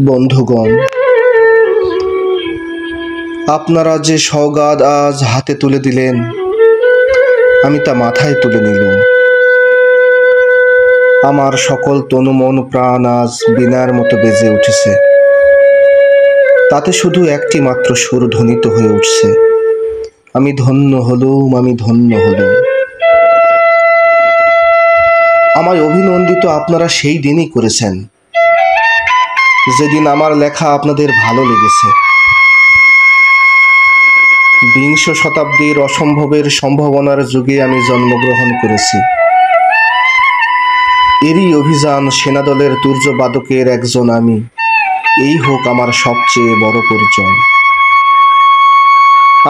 বন্ধুগণ, আপনারা যে সওগাত আজ হাতে তুলে দিলেন, আমি তা মাথায় তুলে নিলাম। আমার সকল তনু মন প্রাণ আজ বীণার মতো বেজে উঠেছে। তাতে শুধু একটি মাত্র সুর ধ্বনিত হয়ে উঠছে, আমি ধন্য হলুম, আমি ধন্য হলুম। আমায় অভিনন্দিত আপনারা সেই দিনই করেছেন যেদিন আমার লেখা আপনাদের ভালো লেগেছে। বিংশ শতাব্দীর অসম্ভবের সম্ভাবনার যুগে আমি জন্মগ্রহণ করেছি। এরই অভিযান সেনাদলের তুর্যবাদকের একজন আমি, এই হোক আমার সবচেয়ে বড় পরিচয়।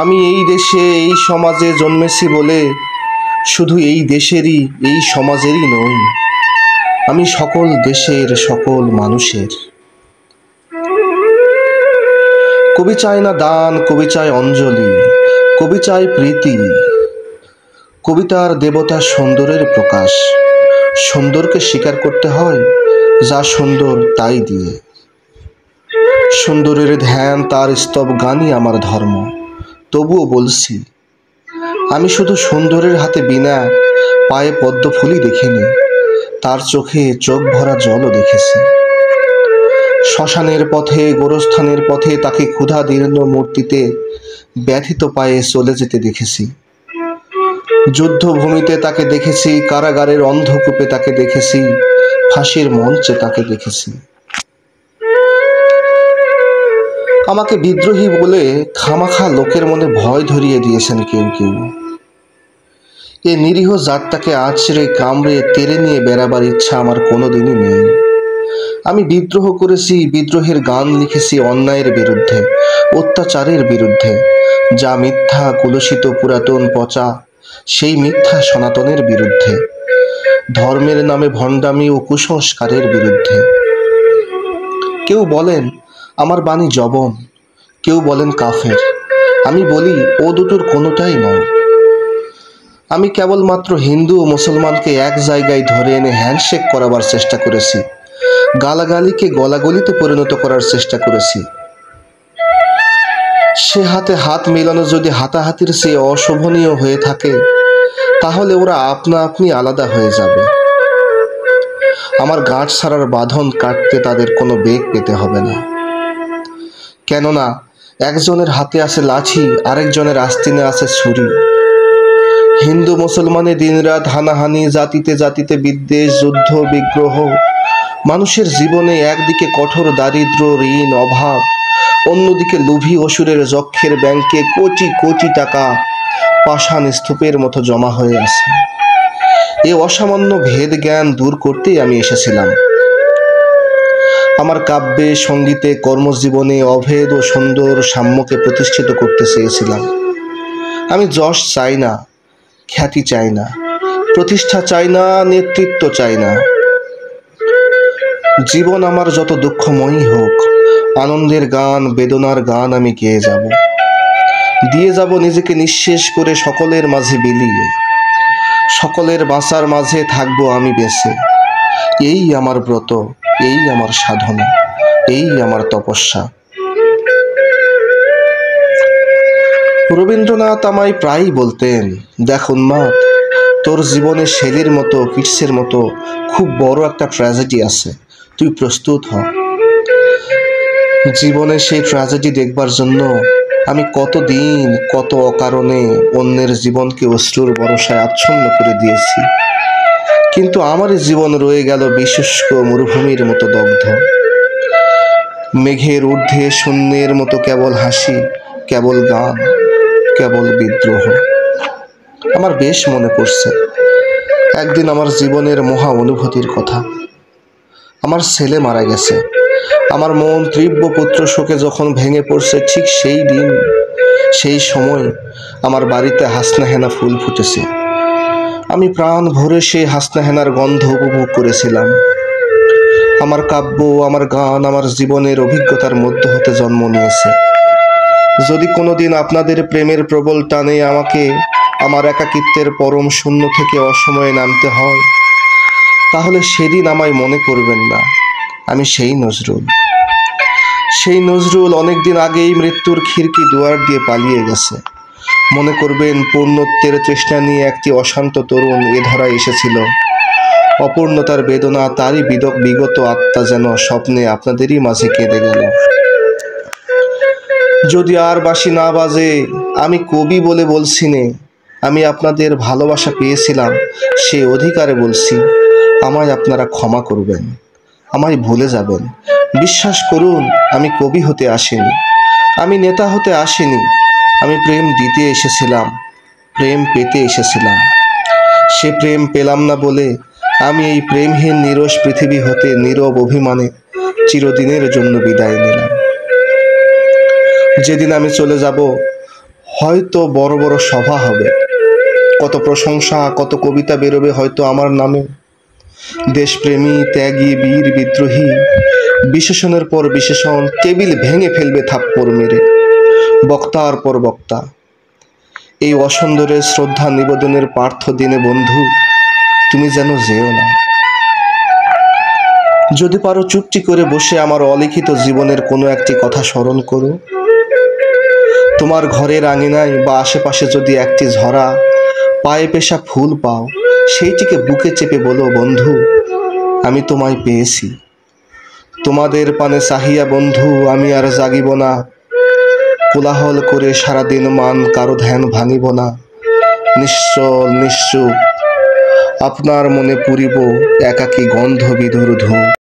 আমি এই দেশে এই সমাজে জন্মেছি বলে শুধু এই দেশেরই এই সমাজেরই নই, আমি সকল দেশের সকল মানুষের। কবি চায় না দান, কবি চায় অঞ্জলি, কবি চায় প্রীতি। কবিতার দেবতা সুন্দরের প্রকাশ। সুন্দরকে স্বীকার করতে হয় যা সুন্দর তাই দিয়ে। সুন্দরের ধ্যান তার স্তব গানই আমার ধর্ম। তবুও বলছি, আমি শুধু সুন্দরের হাতে বীণা, পায়ে পদ্মফুলই দেখিনি, তার চোখে চোখ ভরা জলও দেখেছি। শ্মশানের পথে, গোরস্থানের পথে তাকে ক্ষুধাদীর্ণ মূর্তিতে ব্যথিত পায়ে চলে যেতে দেখেছি। যুদ্ধভূমিতে তাকে দেখেছি, কারাগারের অন্ধকূপে তাকে দেখেছি, ফাঁসির মঞ্চে তাকে দেখেছি। আমাকে বিদ্রোহী বলে খামাখা লোকের মনে ভয় ধরিয়ে দিয়েছেন কেউ কেউ। এ নিরীহ জাতটাকে আছড়ে কামড়ে তেড়ে নিয়ে বেড়াবার ইচ্ছা আমার কোনোদিনই নেই। আমি বিদ্রোহ করেছি, বিদ্রোহের গান লিখেছি অন্যায়ের বিরুদ্ধে, অত্যাচারের বিরুদ্ধে, যা মিথ্যা, কুলসিত, পুরাতন, পচা, সেই মিথ্যা সনাতনের বিরুদ্ধে, ধর্মের নামে ভণ্ডামি ও কুসংস্কারের বিরুদ্ধে। কেউ বলেন আমার বাণী জবন, কেউ বলেন কাফের। আমি বলি ও দুটোর কোনোটাই নয়। আমি কেবলমাত্র হিন্দু ও মুসলমানকে এক জায়গায় ধরে এনে হ্যান্ডশেক করাবার চেষ্টা করেছি, গালাগালিকে গলাগলিতে পরিণত করার চেষ্টা করেছি। সে হাতে হাত মেলানো যদি হাতাহাতির চেয়ে অশোভনীয় হয়ে থাকে, তাহলে ওরা আপনা আপনি আলাদা হয়ে যাবে। আমার গাঁট ছাড়ার বাঁধন কাটতে তাদের কোনো বেগ পেতে হবে না। কেননা একজনের হাতে আছে লাঠি, আরেকজনের আস্তিনে আছে ছুরি। হিন্দু মুসলমানে দিনরাত হানাহানি, জাতিতে জাতিতে বিদ্বেষ, যুদ্ধ, বিগ্রহ। মানুষের জীবনে একদিকে কঠোর দারিদ্র, ঋণ, অভাব, অন্যদিকে লোভী অসুরের যক্ষের ব্যাংকে কোটি কোটি টাকা পাষাণ স্তূপের মতো জমা হয়ে আছে। এ অসামান্য ভেদ জ্ঞান দূর করতেই আমি এসেছিলাম। আমার কাব্যে, সঙ্গীতে, কর্মজীবনে অভেদ ও সুন্দর সাম্যকে প্রতিষ্ঠিত করতে চেয়েছিলাম। আমি যশ চাই না, খ্যাতি চাই না, প্রতিষ্ঠা চাই না, নেতৃত্ব চাই না। জীবন আমার যত দুঃখময়ী হোক, আনন্দের গান, বেদনার গান আমি গেয়ে যাব, দিয়ে যাব নিজেকে নিঃশেষ করে সকলের মাঝে বিলিয়ে। সকলের বাঁচার মাঝে থাকবো আমি বেঁচে। এই আমার ব্রত, এই আমার সাধনা, এই আমার তপস্যা। রবীন্দ্রনাথ আমায় প্রায়ই বলতেন, দেখ উন্মাদ, তোর জীবনে শেলির মতো, কিটসের মতো খুব বড় একটা ট্র্যাজেডি আছে, তুই প্রস্তুত হ। জীবনে সেই ট্র্যাজেডি দেখবার জন্য আমি কতদিন, কত অকারণে অন্যের জীবনকে অশ্রুর বরসায় আচ্ছন্ন করে দিয়েছি, কিন্তু আমার জীবন রয়ে গেল বিশুষ্ক মরুভূমির মতো দগ্ধ। মেঘের ঊর্ধ্বে শূন্যের মতো কেবল হাসি, কেবল গান, কেবল বিদ্রোহ। আমার বেশ মনে পড়ছে একদিন আমার জীবনের মহা অনুভূতির কথা। আমার ছেলে মারা গেছে। আমার মন তীব্র পুত্র শোকে যখন ভেঙে পড়ছে, ঠিক সেই দিন, সেই সময় আমার বাড়িতে হাসনাহেনা ফুল ফুটেছে। আমি প্রাণ ভরে সেই হাসনাহেনার গন্ধ উপভোগ করেছিলাম। আমার কাব্য, আমার গান, আমার জীবনের অভিজ্ঞতার মধ্য হতে জন্ম নিয়েছে। যদি কোনোদিন আপনাদের প্রেমের প্রবল টানে আমাকে আমার একাকিত্বের পরম শূন্য থেকে অসময়ে নামতে হয়, তাহলে সেদিন আমায় মনে করবেন না, আমি সেই নজরুল। সেই নজরুল অনেকদিন আগেই মৃত্যুর খিড়কি দুয়ার দিয়ে পালিয়ে গেছে। মনে করবেন পূর্ণত্বের তৃষ্ণা নিয়ে একটি অশান্ত তরুণ এ ধরায় এসেছিল। অপূর্ণতার বেদনা তারই বিগত আত্মা যেন স্বপ্নে আপনাদেরই মাঝে কেঁদে গেল। যদি আর বাঁশি না বাজে, আমি কবি বলে বলছি নে, আমি আপনাদের ভালোবাসা পেয়েছিলাম সে অধিকারে বলছি, আমায় আপনারা ক্ষমা করবেন, আমায় ভুলে যাবেন। বিশ্বাস করুন, আমি কবি হতে আসিনি, আমি নেতা হতে আসিনি, আমি প্রেম দিতে এসেছিলাম, প্রেম পেতে এসেছিলাম। সে প্রেম পেলাম না বলে আমি এই প্রেমহীন নিরস পৃথিবী হতে নীরব অভিমানে চিরদিনের জন্য বিদায় নিলাম। যেদিন আমি চলে যাব, হয়তো বড় বড় সভা হবে, কত প্রশংসা, কত কবিতা বেরোবে হয়তো আমার নামে। দেশপ্রেমী, ত্যাগী, বীর, বিদ্রোহী, বিশেষণের পর বিশেষণ টেবিল ভেঙে ফেলবে থাপ্পড় মেরে বক্তার পর বক্তা। এই অসুন্দরের শ্রদ্ধা নিবেদনের পার্থ দিনে বন্ধু, তুমি যেন যেও না। যদি পারো চুপটি করে বসে আমার অলিখিত জীবনের কোনো একটি কথা স্মরণ করো। তোমার ঘরের আঙিনায় বা আশেপাশে যদি একটি ঝরা পায়ে পেশা ফুল পাও, সেইটিকে বুকে চেপে বলো, বন্ধু আমি তোমায় পেয়েছি। তোমাদের পানে চাহিয়া বন্ধু আমি আর জাগিব না, কোলাহল করে সারাদিন মান কারো ধ্যান ভাঙিব না। নিশ্চল নিশ্চুপ আপনার মনে পুরিব একাকী গন্ধ বিধুর ধূপ।